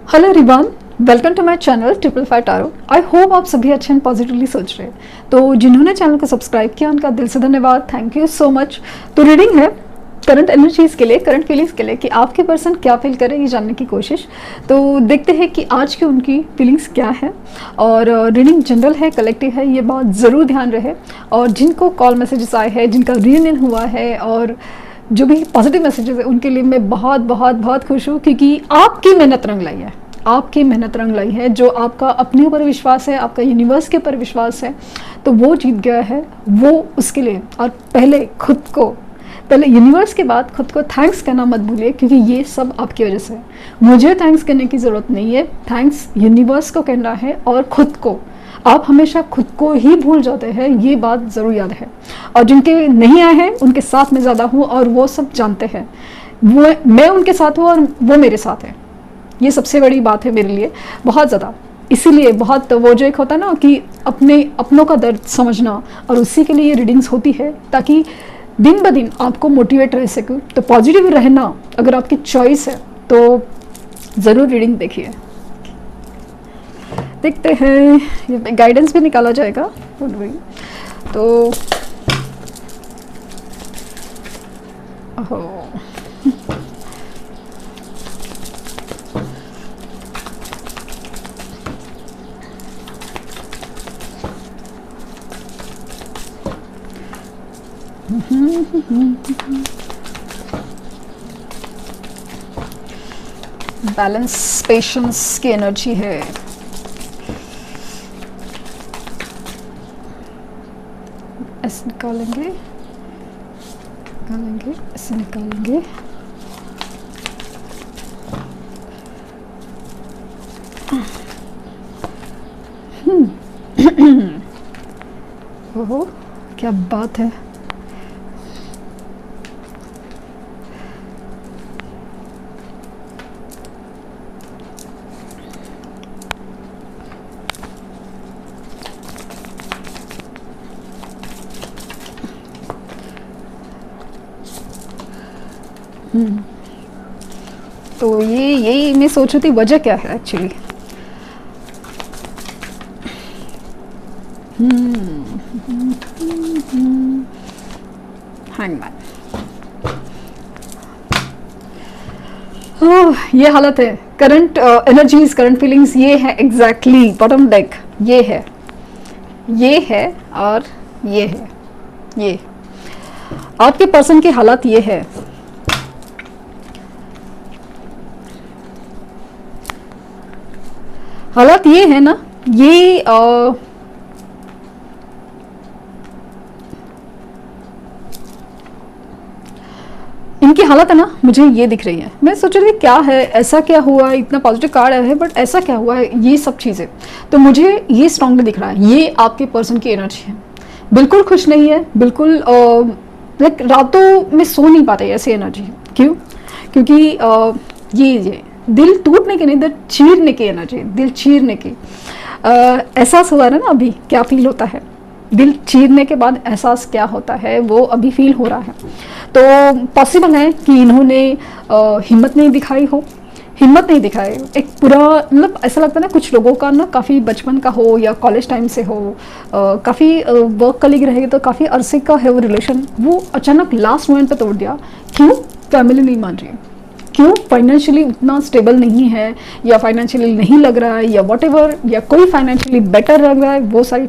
Hello everyone, welcome to my channel triple five टारो। I hope आप सभी अच्छे एंड पॉजिटिवली सोच रहे हैं। तो जिन्होंने चैनल को सब्सक्राइब किया उनका दिल से धन्यवाद, थैंक यू सो मच। तो रीडिंग है करंट एनर्जीज के लिए, करंट फीलिंग्स के लिए कि आपके पर्सन क्या फील करे ये जानने की कोशिश। तो देखते हैं कि आज की उनकी फीलिंग्स क्या है। और रीडिंग जनरल है, कलेक्टिव है, ये बात ज़रूर ध्यान रहे। और जिनको कॉल मैसेजेस आए हैं, जिनका रियूनियन हुआ है और जो भी पॉजिटिव मैसेजेस है उनके लिए मैं बहुत बहुत बहुत खुश हूँ, क्योंकि आपकी मेहनत रंग लाई है, आपकी मेहनत रंग लाई है। जो आपका अपने ऊपर विश्वास है, आपका यूनिवर्स के ऊपर विश्वास है, तो वो जीत गया है। वो उसके लिए और पहले यूनिवर्स के बाद खुद को थैंक्स करना मत भूलिए, क्योंकि ये सब आपकी वजह से है। मुझे थैंक्स करने की ज़रूरत नहीं है, थैंक्स यूनिवर्स को कहना है और ख़ुद को। आप हमेशा खुद को ही भूल जाते हैं, ये बात ज़रूर याद है। और जिनके नहीं आए हैं उनके साथ मैं ज़्यादा हूँ और वो सब जानते हैं। वो मैं उनके साथ हूँ और वो मेरे साथ है, ये सबसे बड़ी बात है मेरे लिए, बहुत ज़्यादा। इसीलिए बहुत वो जो एक होता है ना कि अपनों का दर्द समझना, और उसी के लिए ये रीडिंग्स होती है, ताकि दिन ब दिन आपको मोटिवेट रह सकूँ। तो पॉजिटिव रहना अगर आपकी चॉइस है तो ज़रूर रीडिंग देखिए। देखते हैं, ये गाइडेंस भी निकाला जाएगा तो ओहो बैलेंस, पेशेंस की एनर्जी है। ऐसे निकालेंगे, ऐसे निकालेंगे। ओहो, क्या बात है। तो यही मैं सोच रही थी, वजह क्या है एक्चुअली। हैंगमैन, ये हालत है। करंट एनर्जीज, करंट फीलिंग्स ये है एग्जैक्टली बॉटम डेक। ये है और ये है। ये आपके पर्सन की हालत ये है। हालात ये है ना, ये इनकी हालत है ना, मुझे ये दिख रही है। मैं सोच रही थी क्या है, ऐसा क्या हुआ है, इतना पॉजिटिव कार्ड है बट ऐसा क्या हुआ है, ये सब चीज़ें। तो मुझे ये स्ट्रांगली दिख रहा है, ये आपके पर्सन की एनर्जी है। बिल्कुल खुश नहीं है, बिल्कुल लाइक रातों में सो नहीं पाते ऐसी एनर्जी। क्यों? क्योंकि ये दिल टूटने की नहीं, दिल चीरने की एनर्जी, दिल चीरने की। एहसास हुआ है ना अभी क्या फील होता है, दिल चीरने के बाद एहसास क्या होता है वो अभी फील हो रहा है। तो पॉसिबल है कि इन्होंने हिम्मत नहीं दिखाई हो, एक पूरा मतलब ऐसा लगता है ना, कुछ लोगों का ना काफ़ी बचपन का हो या कॉलेज टाइम से हो, काफ़ी वर्क कलीग रहेगी तो काफ़ी अरसे का है वो रिलेशन, वो अचानक लास्ट मोमेंट पे तोड़ दिया। क्यों? फैमिली नहीं मान रही है। क्यों? फाइनेंशियली उतना स्टेबल नहीं है, या फाइनेंशियली नहीं लग रहा है, या वॉटेवर, या कोई फाइनेंशियली बेटर लग रहा है। वो सारी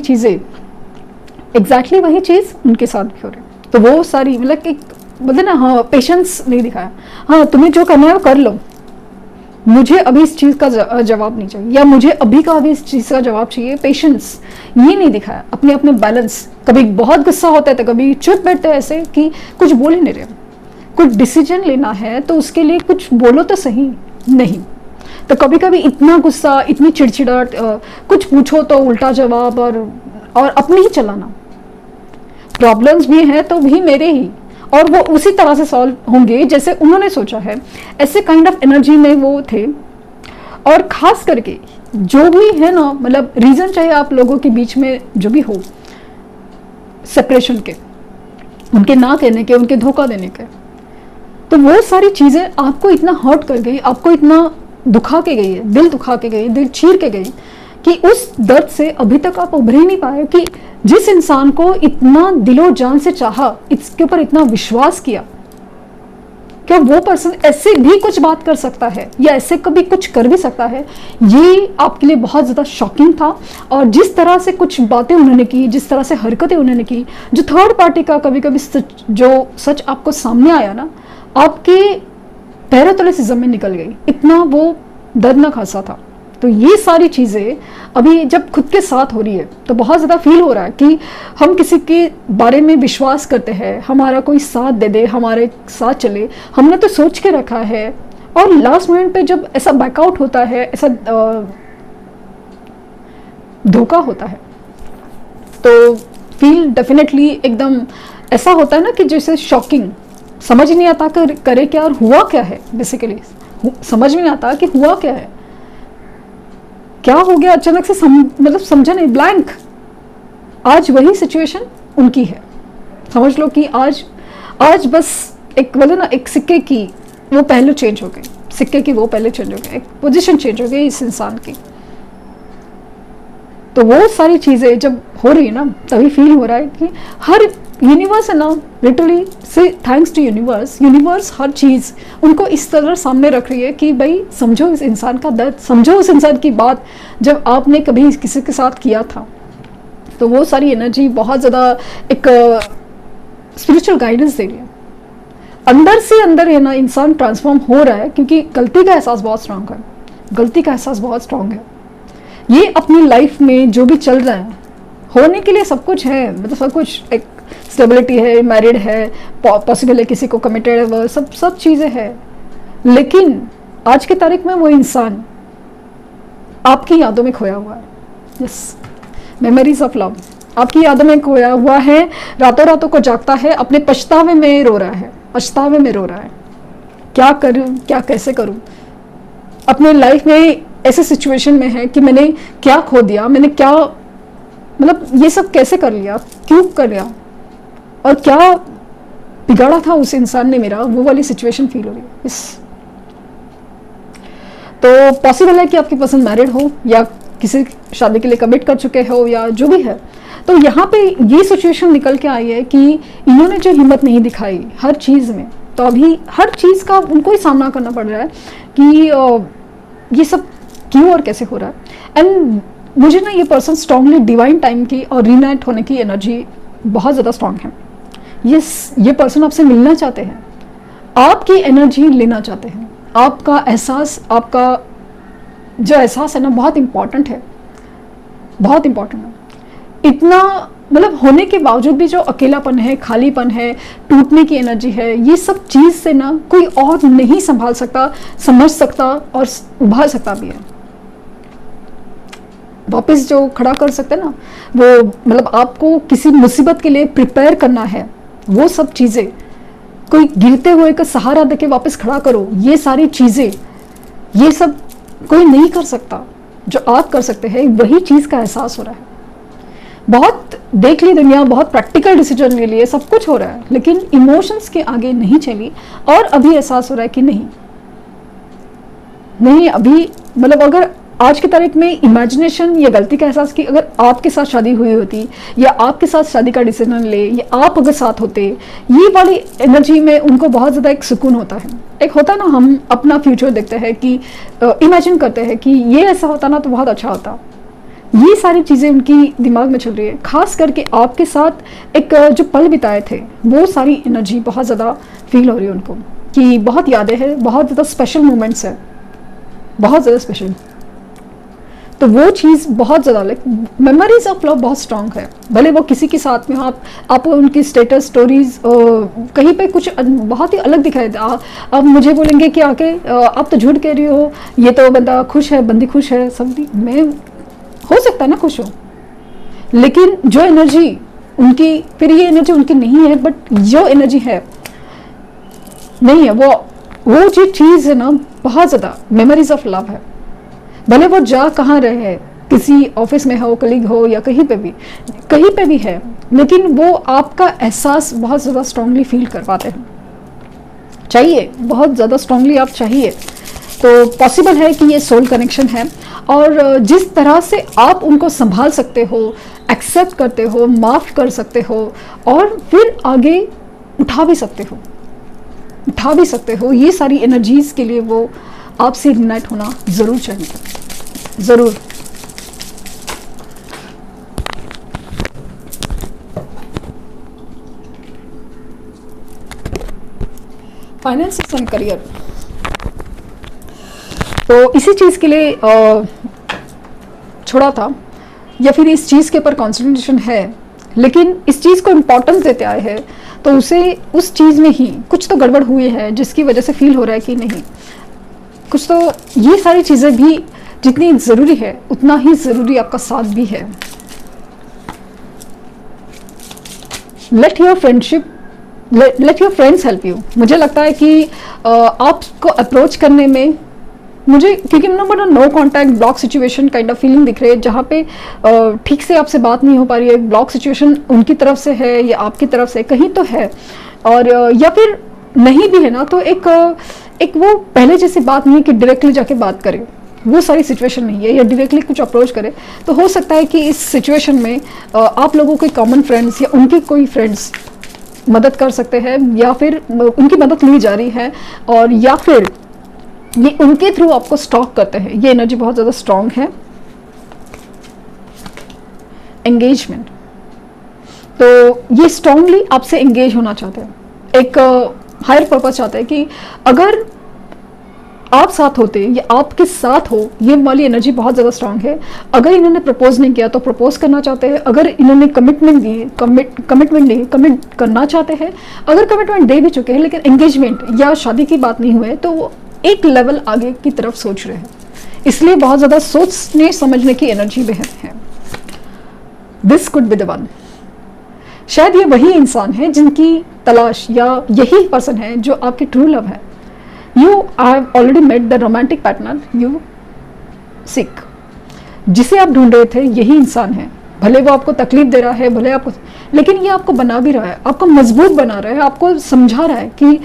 चीज़ें एग्जैक्टली वही चीज़ उनके साथ भी हो रही है। तो वो सारी मतलब एक बोलते ना, हाँ पेशेंस नहीं दिखाया। हाँ, तुम्हें जो करना है वो कर लो, मुझे अभी इस चीज़ का जवाब नहीं चाहिए, या मुझे अभी का अभी इस चीज़ का जवाब चाहिए। पेशेंस ये नहीं दिखाया, अपने बैलेंस। कभी बहुत गुस्सा होता है तो कभी चुप बैठते हैं ऐसे कि कुछ बोल ही नहीं रहे। कुछ डिसीजन लेना है तो उसके लिए कुछ बोलो तो सही। नहीं तो कभी कभी इतना गुस्सा, इतनी चिड़चिड़ाहट, कुछ पूछो तो उल्टा जवाब, और अपने ही चलाना। प्रॉब्लम्स भी हैं तो भी मेरे ही, और वो उसी तरह से सॉल्व होंगे जैसे उन्होंने सोचा है। ऐसे काइंड ऑफ एनर्जी में वो थे। और खास करके जो भी है ना, मतलब रीज़न चाहे आप लोगों के बीच में जो भी हो, सेपरेशन के, उनके ना कहने के, उनके धोखा देने के, तो वो सारी चीज़ें आपको इतना हर्ट कर गई, आपको इतना दुखा के गई है, दिल दुखा के गई, दिल चीर के गई कि उस दर्द से अभी तक आप उभर ही नहीं पाए कि जिस इंसान को इतना दिलो जान से चाहा, इसके ऊपर इतना विश्वास किया, क्या वो पर्सन ऐसे भी कुछ बात कर सकता है या ऐसे कभी कुछ कर भी सकता है? ये आपके लिए बहुत ज़्यादा शॉकिंग था। और जिस तरह से कुछ बातें उन्होंने की, जिस तरह से हरकतें उन्होंने की, जो थर्ड पार्टी का कभी कभी जो सच आपको सामने आया ना, आपके पैरों तले से ज़मीन निकल गई, इतना वो दर्दनाक हादसा था। तो ये सारी चीज़ें अभी जब खुद के साथ हो रही है तो बहुत ज़्यादा फील हो रहा है कि हम किसी के बारे में विश्वास करते हैं, हमारा कोई साथ दे दे, हमारे साथ चले, हमने तो सोच के रखा है, और लास्ट मोमेंट पे जब ऐसा बैकआउट होता है, ऐसा धोखा होता है, तो फील डेफिनेटली एकदम ऐसा होता है ना कि जैसे शॉकिंग, समझ ही नहीं आता करे क्या और हुआ क्या है। बेसिकली समझ में नहीं आता कि हुआ क्या है, क्या हो गया अचानक से, मतलब समझा नहीं, ब्लैंक। आज वही सिचुएशन उनकी है, समझ लो कि आज बस एक बोले ना, एक सिक्के की वो पहलू चेंज हो गई, सिक्के की वो पहले चेंज हो गई, एक पोजीशन चेंज हो गई इस इंसान की। तो वो सारी चीज़ें जब हो रही है ना, तभी फील हो रहा है कि हर यूनिवर्स है ना, लिटरली से थैंक्स टू यूनिवर्स हर चीज़ उनको इस तरह सामने रख रही है कि भाई समझो इस इंसान का दर्द, समझो उस इंसान की बात जब आपने कभी किसी के साथ किया था। तो वो सारी एनर्जी बहुत ज़्यादा एक स्पिरिचुअल गाइडेंस दे रही है। अंदर से अंदर है ना इंसान ट्रांसफॉर्म हो रहा है, क्योंकि गलती का एहसास बहुत स्ट्रांग है, गलती का एहसास बहुत स्ट्रांग है। ये अपनी लाइफ में जो भी चल रहा है, होने के लिए सब कुछ है, मतलब सब कुछ, एक स्टेबिलिटी है, मैरिड है, पॉसिबल है किसी को कमिटेड है, वो सब चीज़ें हैं, लेकिन आज की तारीख में वो इंसान आपकी यादों में खोया हुआ है। यस, मेमोरीज ऑफ लव आपकी यादों में खोया हुआ है, रातों रातों को जागता है, अपने पछतावे में रो रहा है, पछतावे में रो रहा है, क्या करूं, क्या कैसे करूं, अपने लाइफ में ऐसे सिचुएशन में है कि मैंने क्या खो दिया, मैंने क्या, मतलब ये सब कैसे कर लिया, क्यों कर लिया, और क्या बिगाड़ा था उस इंसान ने मेरा, वो वाली सिचुएशन फील हो रही है। इस तो पॉसिबल है कि आपकी पर्सन मैरिड हो या किसी शादी के लिए कमिट कर चुके हो या जो भी है। तो यहाँ पे ये सिचुएशन निकल के आई है कि इन्होंने जो हिम्मत नहीं दिखाई हर चीज़ में, तो अभी हर चीज़ का उनको ही सामना करना पड़ रहा है कि ये सब क्यों और कैसे हो रहा है। एंड मुझे ना ये पर्सन स्ट्रांगली डिवाइन टाइम की और रीनाइट होने की एनर्जी बहुत ज़्यादा स्ट्रांग है। ये पर्सन आपसे मिलना चाहते हैं, आपकी एनर्जी लेना चाहते हैं, आपका एहसास, आपका जो एहसास है ना बहुत इम्पॉर्टेंट है, बहुत इम्पॉर्टेंट है। इतना मतलब होने के बावजूद भी जो अकेलापन है, खालीपन है, टूटने की एनर्जी है, ये सब चीज़ से ना कोई और नहीं संभाल सकता, समझ सकता और उभार सकता भी है। वापस जो खड़ा कर सकते हैं ना, वो मतलब आपको किसी मुसीबत के लिए प्रिपेयर करना है, वो सब चीज़ें, कोई गिरते हुए का सहारा देके वापस खड़ा करो, ये सारी चीज़ें, ये सब कोई नहीं कर सकता। जो आप कर सकते हैं वही चीज़ का एहसास हो रहा है। बहुत देख ली दुनिया, बहुत प्रैक्टिकल डिसीजन ले लिए, सब कुछ हो रहा है, लेकिन इमोशंस के आगे नहीं चली, और अभी एहसास हो रहा है कि नहीं अभी, मतलब अगर आज की तारीख में इमेजिनेशन या गलती का एहसास कि अगर आपके साथ शादी हुई होती या आपके साथ शादी का डिसीजन ले या आप अगर साथ होते, ये वाली एनर्जी में उनको बहुत ज़्यादा एक सुकून होता है। एक होता है ना, हम अपना फ्यूचर देखते हैं कि इमेजिन करते हैं कि ये ऐसा होता ना तो बहुत अच्छा होता। ये सारी चीज़ें उनकी दिमाग में चल रही है, खास करके आपके साथ एक जो पल बिताए थे, वो सारी एनर्जी बहुत ज़्यादा फील हो रही है उनको कि बहुत यादें हैं, बहुत ज़्यादा स्पेशल मोमेंट्स है, बहुत ज़्यादा स्पेशल। तो वो चीज़ बहुत ज़्यादा लाइक मेमोरीज ऑफ लव बहुत स्ट्रांग है। भले वो किसी के साथ में हो, आप उनकी स्टेटस स्टोरीज कहीं पे कुछ बहुत ही अलग दिखाई दे, आप मुझे बोलेंगे कि आके आप तो झूठ कह रही हो, ये तो बंदा खुश है, बंदी खुश है, सब मैं हो सकता है ना खुश हो, लेकिन जो एनर्जी उनकी, फिर ये एनर्जी उनकी नहीं है, बट जो एनर्जी है नहीं है, वो जो चीज़ है ना बहुत ज़्यादा मेमोरीज ऑफ लव है। भले वो जा कहाँ रहे, किसी ऑफिस में हो, कलीग हो या कहीं पे भी है, लेकिन वो आपका एहसास बहुत ज़्यादा स्ट्रांगली फील कर पाते हैं। चाहिए, बहुत ज़्यादा स्ट्रांगली आप चाहिए, तो पॉसिबल है कि ये सोल कनेक्शन है। और जिस तरह से आप उनको संभाल सकते हो, एक्सेप्ट करते हो, माफ़ कर सकते हो और फिर आगे उठा भी सकते हो, उठा भी सकते हो, ये सारी एनर्जीज़ के लिए वो आपसे इग्नाइट होना ज़रूर चाहिए, ज़रूर। फाइनेंसिस एंड करियर, तो इसी चीज़ के लिए छोड़ा था, या फिर इस चीज़ के ऊपर कॉन्सेंट्रेशन है, लेकिन इस चीज़ को इम्पोर्टेंस देते आए हैं, तो उसे उस चीज़ में ही कुछ तो गड़बड़ हुई है जिसकी वजह से फील हो रहा है कि नहीं कुछ तो, ये सारी चीज़ें भी जितनी ज़रूरी है उतना ही ज़रूरी आपका साथ भी है। Let your friends help you. मुझे लगता है कि आपको अप्रोच करने में, मुझे क्योंकि बड़ा no contact block situation kind of feeling दिख रही है, जहाँ पे ठीक से आपसे बात नहीं हो पा रही है, ब्लॉक सिचुएशन उनकी तरफ से है या आपकी तरफ से, कहीं तो है, और या फिर नहीं भी है ना, तो एक वो पहले जैसी बात नहीं है कि डायरेक्टली जाके बात करें, वो सारी सिचुएशन नहीं है, या डायरेक्टली कुछ अप्रोच करे। तो हो सकता है कि इस सिचुएशन में आप लोगों के कॉमन फ्रेंड्स या उनके कोई फ्रेंड्स मदद कर सकते हैं, या फिर उनकी मदद ली जा रही है, और या फिर ये उनके थ्रू आपको स्टॉक करते हैं। ये एनर्जी बहुत ज़्यादा स्ट्रांग है। एंगेजमेंट, तो ये स्ट्रांगली आपसे एंगेज होना चाहते हैं, एक हायर पर्पस चाहते हैं कि अगर आप साथ होते या आपके साथ हो, ये वाली एनर्जी बहुत ज़्यादा स्ट्रांग है। अगर इन्होंने प्रपोज नहीं किया तो प्रपोज करना चाहते हैं, अगर इन्होंने कमिटमेंट दी, कमिट करना चाहते हैं, अगर कमिटमेंट दे भी चुके हैं लेकिन एंगेजमेंट या शादी की बात नहीं हुई, तो वो एक लेवल आगे की तरफ सोच रहे हैं, इसलिए बहुत ज़्यादा सोचने समझने की एनर्जी में है। This could be the one. शायद ये वही इंसान है जिनकी तलाश, या यही पर्सन है जो आपकी ट्रू लव है। You have already met the romantic partner you seek, जिसे आप ढूंढ रहे थे, यही इंसान है। भले वो आपको तकलीफ दे रहा है, भले आपको, लेकिन ये आपको बना भी रहा है, आपको मजबूत बना रहा है, आपको समझा रहा है कि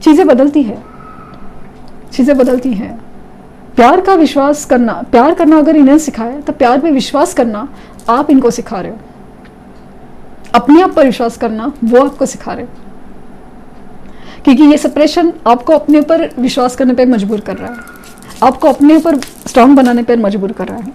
चीज़ें बदलती है, चीज़ें बदलती हैं। प्यार का विश्वास करना, प्यार करना अगर इन्हें सिखाया, तो प्यार पे विश्वास करना आप इनको सिखा रहे हो। अपने आप पर विश्वास करना वो आपको सिखा रहे हो, क्योंकि ये सेपरेशन आपको अपने ऊपर विश्वास करने पर मजबूर कर रहा है, आपको अपने ऊपर स्ट्रांग बनाने पर मजबूर कर रहा है।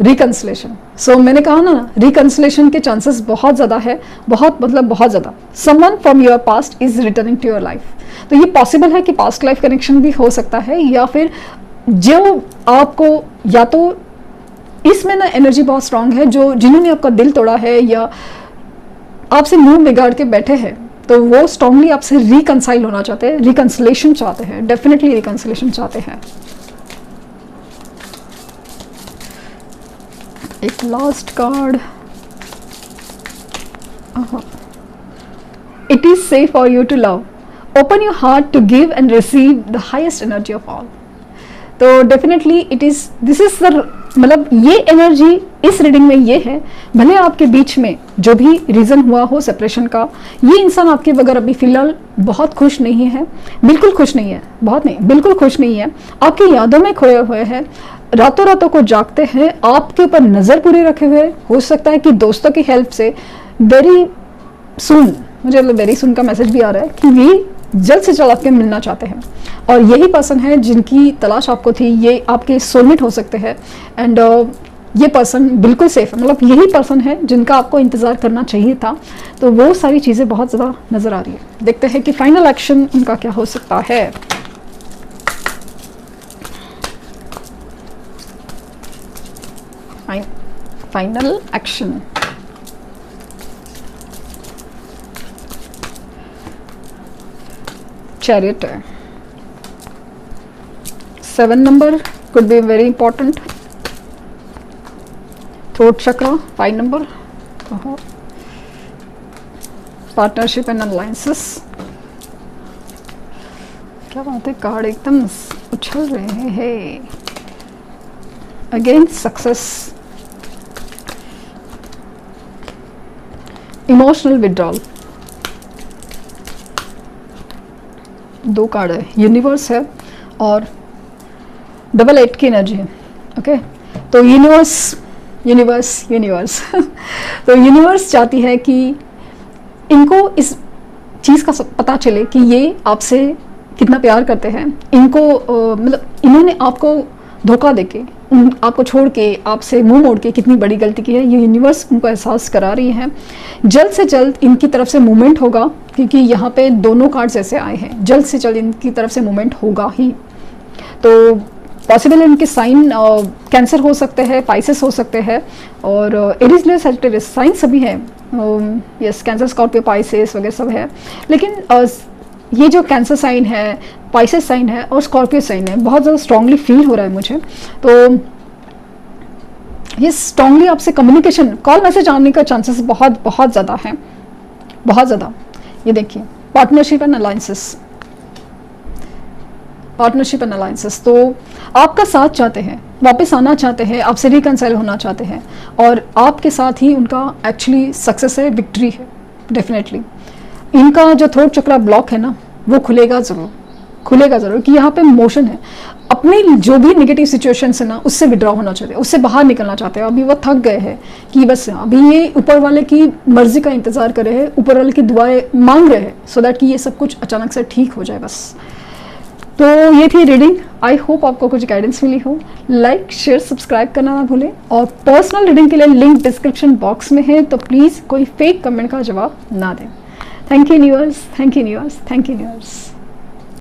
रिकंसिलेशन, सो मैंने कहा ना, रिकंसिलेशन के चांसेस बहुत ज़्यादा है, बहुत बहुत ज़्यादा। Someone from your past is returning to your life, तो ये पॉसिबल है कि पास्ट लाइफ कनेक्शन भी हो सकता है, या फिर जो आपको, या तो इसमें ना एनर्जी बहुत स्ट्रांग है, जो जिन्होंने आपका दिल तोड़ा है या आपसे मुंह बिगाड़ के बैठे हैं, तो वो स्ट्रांगली आपसे रिकंसाइल होना चाहते हैं, रिकंसिलेशन चाहते हैं, डेफिनेटली रिकंसिलेशन चाहते हैं। एक last card, it is safe for you to love, open your heart to give and receive the highest energy of all. तो definitely it is, this is the, मतलब ये एनर्जी इस reading में ये है। भले आपके बीच में जो भी रीज़न हुआ हो सेपरेशन का, ये इंसान आपके बगैर अभी फिलहाल बहुत खुश नहीं है, बिल्कुल खुश नहीं है, बहुत नहीं, बिल्कुल खुश नहीं है, आपकी यादों में खोए हुए हैं, रातों रातों को जागते हैं, आपके ऊपर नज़र पूरी रखे हुए। हो सकता है कि दोस्तों की हेल्प से वेरी सुन, मुझे वेरी सुन का मैसेज भी आ रहा है कि वे जल्द से जल्द आपके मिलना चाहते हैं, और यही पर्सन है जिनकी तलाश आपको थी, ये आपके सोलमेट हो सकते हैं। एंड ये पर्सन बिल्कुल सेफ है, मतलब यही पर्सन है जिनका आपको इंतज़ार करना चाहिए था। तो वो सारी चीज़ें बहुत ज़्यादा नज़र आ रही है। देखते हैं कि फाइनल एक्शन उनका क्या हो सकता है। फाइनल एक्शन, चैरियट है, 7 number could be very important, throat chakra 5 number, partnership and alliances. क्या बात है, कार्ड एकदम उछल रहे हैं। Again success, emotional withdrawal, 2 card है, यूनिवर्स है और डबल 8 की एनर्जी है। ओके, तो यूनिवर्स तो यूनिवर्स चाहती है कि इनको इस चीज़ का पता चले कि ये आपसे कितना प्यार करते हैं। इनको मतलब इन्होंने आपको धोखा देके, आपको छोड़ के, आपसे मुंह मोड़ के कितनी बड़ी गलती की है, ये यूनिवर्स उनको एहसास करा रही है। जल्द से जल्द इनकी तरफ से मूवमेंट होगा, क्योंकि यहाँ पे दोनों कार्ड्स ऐसे आए हैं, जल्द से जल्द इनकी तरफ से मूवमेंट होगा ही। तो पॉसिबल इनके साइन कैंसर हो सकते हैं, पाइसेस हो सकते हैं, और एरीज, लियो, सैजिटेरियस साइन सभी हैं। यस, कैंसर, स्कॉर्पियो, पाइसेस वगैरह सब है। लेकिन ये जो कैंसर साइन है, पाइसेस साइन है और स्कॉर्पियो साइन है, बहुत ज़्यादा स्ट्रांगली फील हो रहा है मुझे। तो ये स्ट्रांगली आपसे कम्युनिकेशन, कॉल मैसेज आने का चांसेस बहुत बहुत ज़्यादा है, बहुत ज़्यादा। ये देखिए, पार्टनरशिप एंड अलायंसेस, तो आपका साथ चाहते हैं, वापस आना चाहते हैं, आपसे रिकंसाइल होना चाहते हैं, और आपके साथ ही उनका एक्चुअली सक्सेस है, विक्ट्री है डेफिनेटली। इनका जो थ्रोट चक्रा ब्लॉक है ना, वो खुलेगा ज़रूर कि यहाँ पे मोशन है। अपनी जो भी नेगेटिव सिचुएशंस है ना, उससे विड्रॉ होना चाहते हैं, उससे बाहर निकलना चाहते हैं। अभी वो थक गए हैं कि बस अभी ये ऊपर वाले की मर्जी का इंतज़ार कर रहे हैं, ऊपर वाले की दुआएं मांग रहे हैं, सो दैट कि ये सब कुछ अचानक से ठीक हो जाए बस। तो ये थी रीडिंग। आई होप आपको कुछ गाइडेंस मिली हो। लाइक, शेयर, सब्सक्राइब करना ना भूलें, और पर्सनल रीडिंग के लिए लिंक डिस्क्रिप्शन बॉक्स में है, तो प्लीज़ कोई फेक कमेंट का जवाब ना दें। Thank you universe, thank you universe, thank you universe.